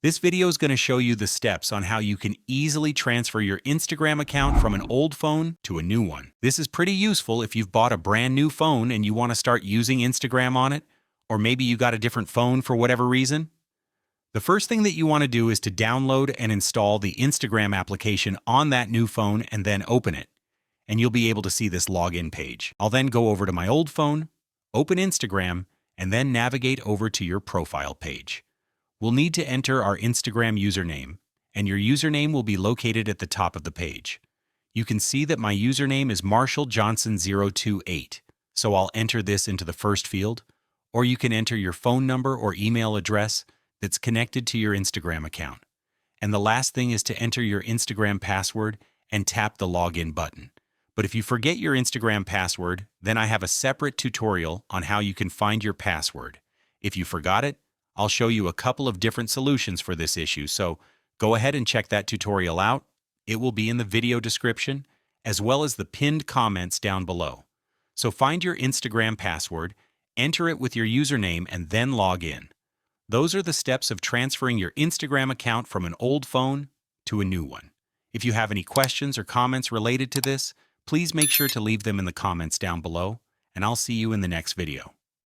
This video is going to show you the steps on how you can easily transfer your Instagram account from an old phone to a new one. This is pretty useful if you've bought a brand new phone and you want to start using Instagram on it, or maybe you got a different phone for whatever reason. The first thing that you want to do is to download and install the Instagram application on that new phone and then open it, and you'll be able to see this login page. I'll then go over to my old phone, open Instagram, and then navigate over to your profile page. We'll need to enter our Instagram username, and your username will be located at the top of the page. You can see that my username is MarshallJohnson028, so I'll enter this into the first field, or you can enter your phone number or email address that's connected to your Instagram account. And the last thing is to enter your Instagram password and tap the login button. But if you forget your Instagram password, then I have a separate tutorial on how you can find your password. If you forgot it, I'll show you a couple of different solutions for this issue, so go ahead and check that tutorial out. It will be in the video description, as well as the pinned comments down below. So find your Instagram password, enter it with your username, and then log in. Those are the steps of transferring your Instagram account from an old phone to a new one. If you have any questions or comments related to this, please make sure to leave them in the comments down below, and I'll see you in the next video.